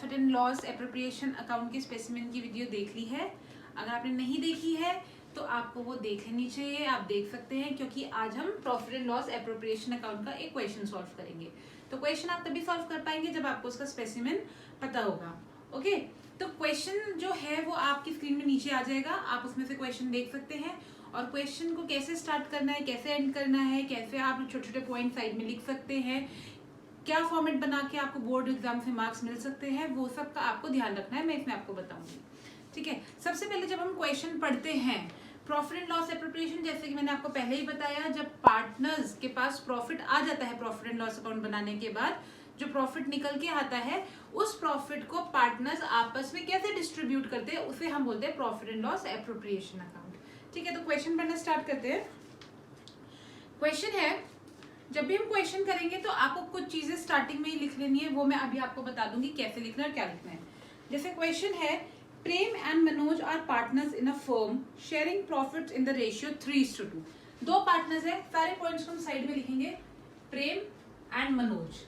Profit and loss appropriation account के specimen की video देख ली है। अगर आपने नहीं देखी है तो आपको वो देख लेनी चाहिए, आप देख सकते हैं, क्योंकि आज हम profit and loss appropriation account का एक क्वेश्चन सॉल्व करेंगे। तो क्वेश्चन आप तभी सॉल्व कर पाएंगे जब आपको उसका स्पेसिमेन पता होगा। ओके, तो क्वेश्चन जो है वो आपकी स्क्रीन में नीचे आ जाएगा, आप उसमें से क्वेश्चन देख सकते हैं। और क्वेश्चन को कैसे स्टार्ट करना है, कैसे एंड करना है, कैसे आप छोटे छोटे पॉइंट साइड में लिख सकते हैं, क्या फॉर्मेट बना के आपको बोर्ड एग्जाम से मार्क्स मिल सकते हैं, वो सब का आपको ध्यान रखना है, मैं इसमें आपको बताऊंगी। ठीक है, सबसे पहले जब हम क्वेश्चन पढ़ते हैं प्रॉफिट एंड लॉस एप्रोप्रिएशन, जैसे कि मैंने आपको पहले ही बताया, जब पार्टनर्स के पास प्रॉफिट आ जाता है प्रॉफिट एंड लॉस अकाउंट बनाने के बाद, जो प्रॉफिट निकल के आता है उस प्रॉफिट को पार्टनर्स आपस में कैसे डिस्ट्रीब्यूट करते हैं उसे हम बोलते हैं profit and loss appropriation account. ठीक है, तो क्वेश्चन पढ़ना स्टार्ट करते हैं। क्वेश्चन है, जब भी हम क्वेश्चन करेंगे तो आपको कुछ चीजें स्टार्टिंग में ही लिख लेनी है, वो मैं अभी आपको बता दूंगी कैसे लिखना है और क्या लिखना है। जैसे क्वेश्चन है, Prem and Manoj are partners in a firm sharing profits in the ratio 3:2। दो पार्टनर्स है, सारे पॉइंट्स हम साइड में लिखेंगे। प्रेम एंड मनोज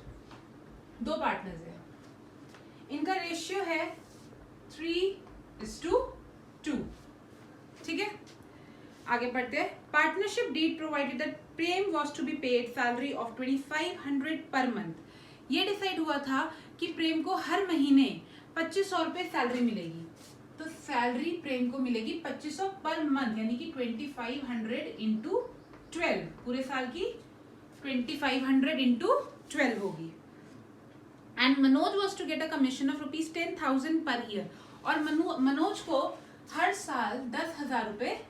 दो पार्टनर्स है, इनका रेशियो है 3:2। ठीक है, आगे बढ़ते हैं। Partnership deed provided that Prem was to be paid salary of 2500 per month. ये डिसाइड हुआ था कि प्रेम को हर महीने 2500 रुपए सैलरी मिलेगी। तो सैलरी प्रेम को मिलेगी 2500 पर मंथ, यानी कि 2500 इंटू 12, पूरे साल की 2500 इंटू 12 होगी। And Manoj was to get a commission of ₹10,000 per year. और मनोज को हर साल 10,000 रुपए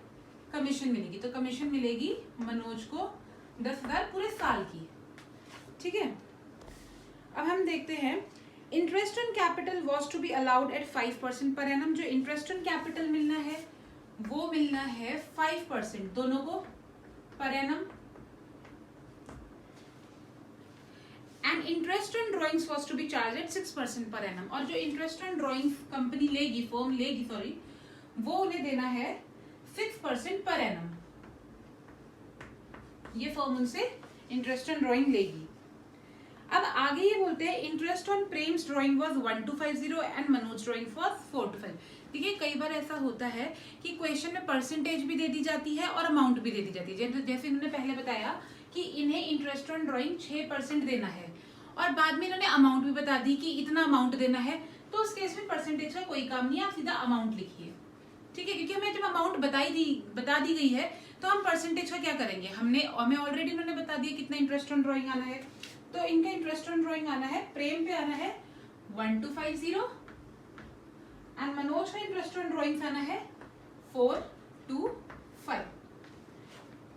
कमीशन मिलेगी। तो कमीशन मिलेगी मनोज को 10,000 पूरे साल की। ठीक है, अब हम देखते हैं, interest on capital was to be allowed at 5% per annum. जो इंटरेस्ट ऑन कैपिटल मिलना है वो मिलना है 5% दोनों को per annum. And interest on drawings was to be charged at 6% per annum. और जो इंटरेस्ट ऑन ड्रॉइंग्स कंपनी लेगी, फर्म लेगी सॉरी, वो उन्हें देना है 6% पर एनम। ये फर्म उनसे इंटरेस्ट ऑन ड्रॉइंग लेगी। अब आगे ये बोलते हैं, interest on Prem's drawing was 1,250 and Manoj drawing was 4,5। देखिए, कई बार ऐसा होता है कि क्वेश्चन में परसेंटेज भी दे दी जाती है और अमाउंट भी दे दी जाती है। जैसे इन्होंने पहले बताया कि इन्हें इंटरेस्ट ऑन ड्रॉइंग 6% देना है और बाद में इन्होंने अमाउंट भी बता दी कि इतना अमाउंट देना है, तो उस केस में परसेंटेज का कोई काम नहीं है, आप सीधा अमाउंट लिखिए। ठीक है, क्योंकि हमें जब अमाउंट बता दी गई है तो हम परसेंटेज का क्या करेंगे, हमें ऑलरेडी इन्होंने बता दिया कितना इंटरेस्ट ऑन ड्रॉइंग आना है। तो इनका इंटरेस्ट ऑन ड्रॉइंग आना है, प्रेम पे आना है 1,250 एंड मनोज का इंटरेस्ट ऑन ड्रॉइंग आना है 425।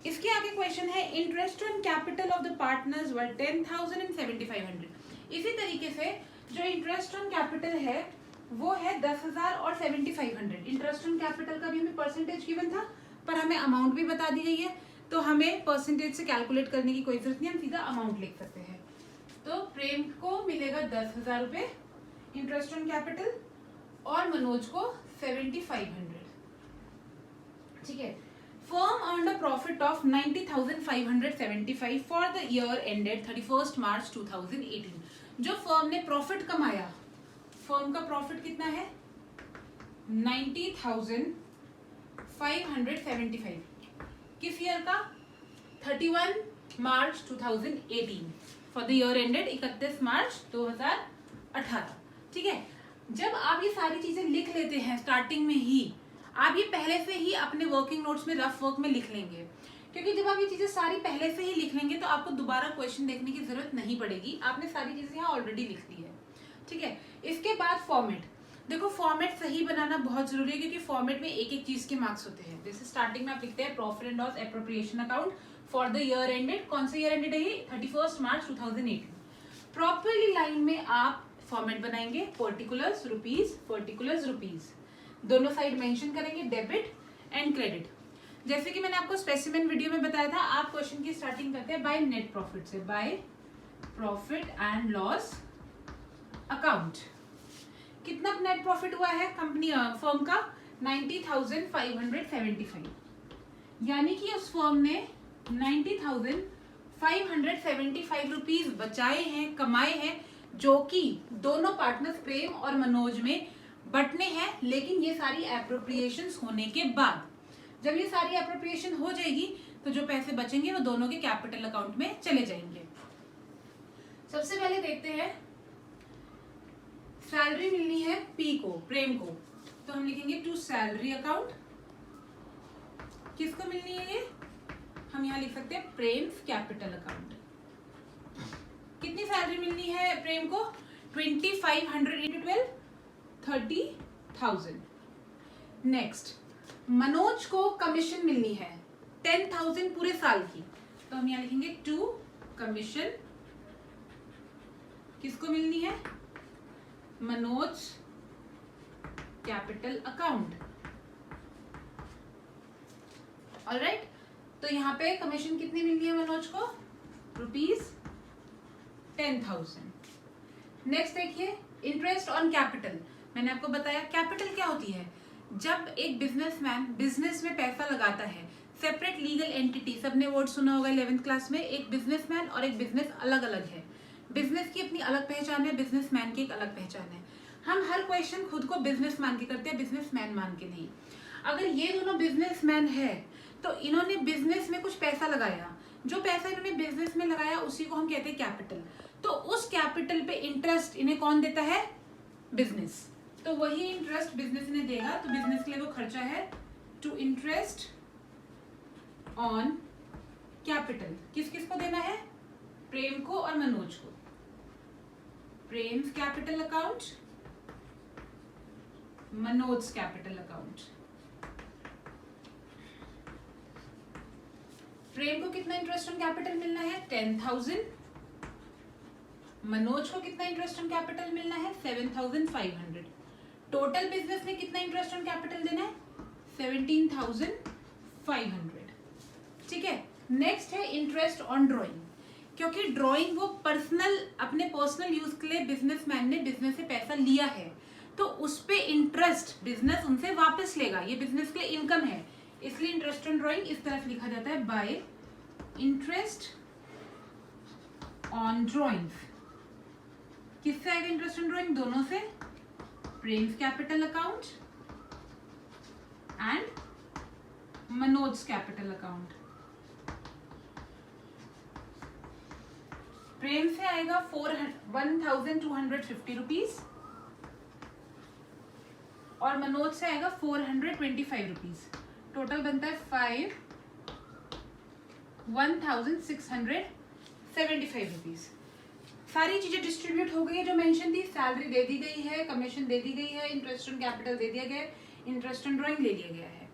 इसके आगे क्वेश्चन है, interest on capital of the partners were 10,000 and 7,500। इसी तरीके से जो इंटरेस्ट ऑन कैपिटल है वो है 10,000 और 7,500। इंटरेस्ट ऑन कैपिटल का भी हमें परसेंटेज गिवन था, पर हमें अमाउंट भी बता दी गई है, तो हमें परसेंटेज से कैलकुलेट करने की कोई जरूरत नहीं, हम सीधा अमाउंट लिख सकते हैं। तो प्रेम को मिलेगा 10,000 रुपए इंटरेस्ट ऑन कैपिटल और मनोज को 7,500। ठीक है, firm earned a profit of 90,575 for the year ended 31 मार्च 2018। जो फर्म ने प्रॉफिट कमाया, फर्म का प्रॉफिट कितना है 90,575, किस ईयर का 31 मार्च 2018 फॉर द ईयर एंडेड 31 मार्च 2018। ठीक है, जब आप ये सारी चीजें लिख लेते हैं स्टार्टिंग में ही, आप ये पहले से ही अपने वर्किंग नोट्स में रफ वर्क में लिख लेंगे, क्योंकि जब आप ये चीजें सारी पहले से ही लिख लेंगे तो आपको दोबारा क्वेश्चन देखने की जरूरत नहीं पड़ेगी, आपने सारी चीजें यहाँ ऑलरेडी लिख ली है। ठीक है, इसके बाद फॉर्मेट। देखो, फॉर्मेट सही बनाना बहुत जरूरी है, क्योंकि फॉर्मेट में एक एक चीज के मार्क्स होते हैं। जैसे स्टार्टिंग में आप लिखते हैं profit and loss appropriation account for the year ended, कौन सा ईयर एंडेड है ये 31 मार्च 2018। प्रॉपरली लाइन में आप फॉर्मेट बनाएंगे, पर्टिकुलर्स रुपीज दोनों साइड मेंशन करेंगे, डेबिट एंड क्रेडिट। जैसे कि मैंने आपको स्पेसिमेन वीडियो में बताया था, आप क्वेश्चन की स्टार्टिंग करते हैं बाय नेट प्रॉफिट से, by profit and loss account. कितना नेट प्रॉफिट हुआ है कंपनी फर्म का 90,575, यानी कि उस फर्म ने 90,575 रुपीज बचाए हैं, कमाए हैं जो कि दोनों पार्टनर्स प्रेम और मनोज में बंटने हैं, लेकिन ये सारी एप्रोप्रिएशंस होने के बाद, जब ये सारी एप्रोप्रिएशन हो जाएगी तो जो पैसे बचेंगे वो दोनों के कैपिटल अकाउंट में चले जाएंगे। सबसे पहले देखते हैं, सैलरी मिलनी है पी को, प्रेम को, तो हम लिखेंगे टू सैलरी अकाउंट। किसको मिलनी है ये, हम यहाँ लिख सकते हैं प्रेम्स कैपिटल अकाउंट। कितनी सैलरी मिलनी है प्रेम को, 2500 इंटू 12, 30,000। नेक्स्ट, मनोज को कमीशन मिलनी है 10,000 पूरे साल की, तो हम यहाँ लिखेंगे टू कमीशन। किसको मिलनी है, मनोज कैपिटल अकाउंट। ऑलराइट, तो यहाँ पे कमीशन कितनी मिलनी है मनोज को, ₹10,000। नेक्स्ट देखिए, इंटरेस्ट ऑन कैपिटल। मैंने आपको बताया कैपिटल क्या होती है, जब एक बिजनेसमैन बिजनेस में पैसा लगाता है, सेपरेट लीगल एंटिटी, सबने वर्ड सुना होगा 11th क्लास में, एक बिजनेसमैन और एक बिजनेस अलग अलग है। बिजनेस की अपनी अलग पहचान है, बिजनेसमैन की एक अलग पहचान है। हम हर क्वेश्चन खुद को बिजनेस मान के करते हैं, बिजनेसमैन मान के नहीं। अगर ये दोनों बिजनेसमैन है तो इन्होंने बिजनेस में कुछ पैसा लगाया, जो पैसा इन्होंने बिजनेस में लगाया उसी को हम कहते हैं कैपिटल। तो उस कैपिटल पे इंटरेस्ट इन्हें कौन देता है, बिजनेस। तो वही इंटरेस्ट बिजनेस इन्हें देगा, तो बिजनेस के लिए वो खर्चा है टू इंटरेस्ट ऑन कैपिटल। किस किस को देना है, प्रेम को और मनोज को। Prem's capital account, Manoj capital account. Prem को कितना इंटरेस्ट ऑन कैपिटल मिलना है, 10,000। मनोज को कितना इंटरेस्ट ऑन कैपिटल मिलना है, 7,500। टोटल बिजनेस में कितना इंटरेस्ट ऑन कैपिटल देना है, 17,500। ठीक है। नेक्स्ट है इंटरेस्ट ऑन ड्राइंग, क्योंकि ड्राइंग वो पर्सनल, अपने पर्सनल यूज के लिए बिजनेसमैन ने बिजनेस से पैसा लिया है, तो उस पे इंटरेस्ट बिजनेस उनसे वापस लेगा, ये बिजनेस के लिए इनकम है, इसलिए इंटरेस्ट ऑन ड्राइंग इस तरफ लिखा जाता है बाय इंटरेस्ट ऑन ड्राइंग्स। किससे आएगा इंटरेस्ट ऑन ड्राइंग, दोनों से, Prem's capital account and Manoj capital account. Prem से आएगा 1,250 रुपीज और मनोज से आएगा 425 रुपीज। टोटल बनता है 1,675 रुपीज। सारी चीजें डिस्ट्रीब्यूट हो गई है जो मेंशन थी, सैलरी दे दी गई है, कमीशन दे दी गई है, इंटरेस्ट ऑन कैपिटल दे दिया गया है, इंटरेस्ट ऑन ड्राइंग ले लिया गया है।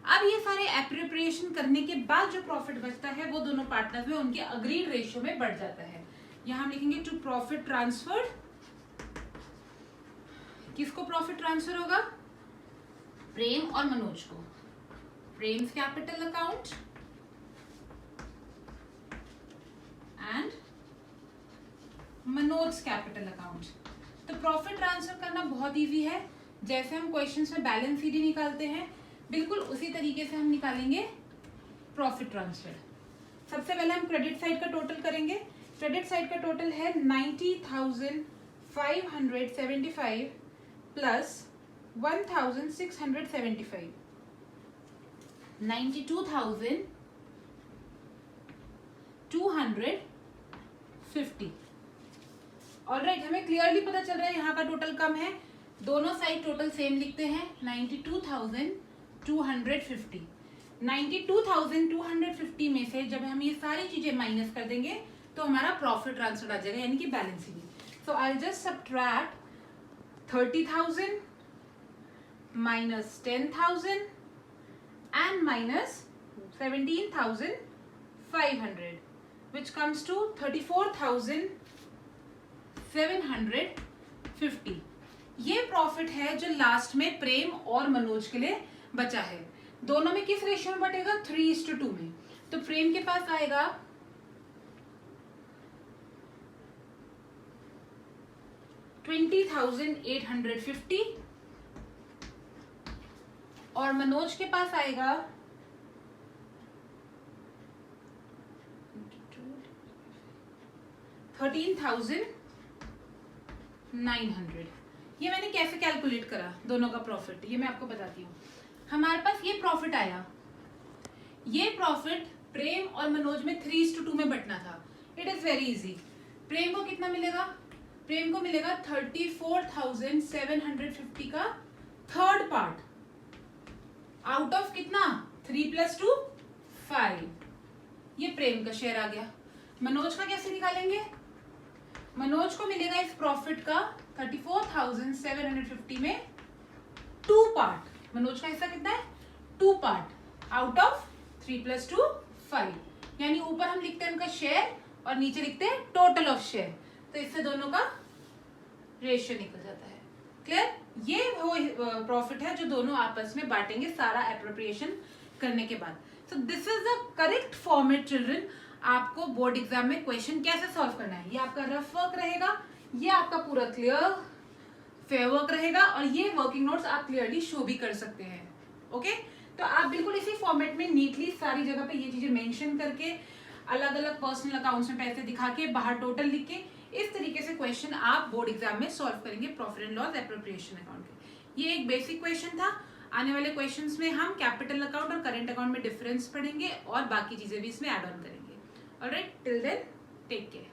अब ये सारे एप्रोप्रिएशन करने के बाद जो प्रॉफिट बचता है वो दोनों पार्टनर्स में उनके अग्रीड रेशियो में बढ़ जाता है। यहां हम लिखेंगे टू प्रॉफिट ट्रांसफर। किसको प्रॉफिट ट्रांसफर होगा, प्रेम और मनोज को। Prem's capital account and Manoj capital account. तो प्रॉफिट ट्रांसफर करना बहुत इजी है, जैसे हम क्वेश्चंस में बैलेंस शीट निकालते हैं बिल्कुल उसी तरीके से हम निकालेंगे प्रॉफिट ट्रांसफर। सबसे पहले हम क्रेडिट साइड का टोटल करेंगे। क्रेडिट साइड का टोटल है 90,575 प्लस 1,675, 92,250। ऑलराइट, हमें क्लियरली पता चल रहा है यहाँ का टोटल कम है, दोनों साइड टोटल सेम लिखते हैं 92,250। 92,250 में से जब हम ये सारी चीजें माइनस कर देंगे तो हमारा प्रॉफिट ट्रांसफर आ जाएगा, यानी कि balance sheet. So I just subtract 30,000 minus 10,000 and minus 17,500 which comes to 34,750। ये प्रॉफिट है जो लास्ट में प्रेम और मनोज के लिए बचा है। दोनों में किस रेशियो में बटेगा, 3:2 में। तो प्रेम के पास आएगा 20,850 और मनोज के पास आएगा 13,500। 900। ये मैंने कैसे कैलकुलेट करा दोनों का प्रॉफिट, ये मैं आपको बताती हूँ। हमारे पास ये प्रॉफिट आया, ये प्रॉफिट प्रेम और मनोज में 3:2 में बंटना था। It is very easy. Prem को कितना मिलेगा? प्रेम को मिलेगा 34,750 का थर्ड पार्ट आउट ऑफ कितना 3 + 2 5। ये प्रेम का शेयर आ गया। मनोज का कैसे निकालेंगे? मनोज को मिलेगा इस प्रॉफिट का 34,750 में 2 पार्ट। मनोज का हिस्सा कितना है? 2 पार्ट आउट ऑफ 3 + 2 5। यानी ऊपर हम लिखते हैं उनका शेयर और नीचे लिखते हैं टोटल ऑफ शेयर, तो इससे दोनों का रेशियो निकल जाता है। क्लियर? ये वो प्रॉफिट है जो दोनों आपस में बांटेंगे सारा एप्रोप्रिएशन करने के बाद। So this is the correct format children. आपको बोर्ड एग्जाम में क्वेश्चन कैसे सॉल्व करना है, ये आपका रफ वर्क रहेगा, ये आपका पूरा क्लियर फेयर वर्क रहेगा, और ये वर्किंग नोट्स आप क्लियरली शो भी कर सकते हैं। ओके, तो आप बिल्कुल इसी फॉर्मेट में नीटली सारी जगह पे ये चीजें मेंशन करके, अलग अलग पर्सनल अकाउंट्स में पैसे दिखा के, बाहर टोटल लिख के, इस तरीके से क्वेश्चन आप बोर्ड एग्जाम में सॉल्व करेंगे profit and loss appropriation account के। ये एक बेसिक क्वेश्चन था। आने वाले क्वेश्चंस में हम कैपिटल अकाउंट और करेंट अकाउंट में डिफरेंस पढ़ेंगे और बाकी चीजें भी इसमें ऐड ऑन करेंगे। Alright, till then take care.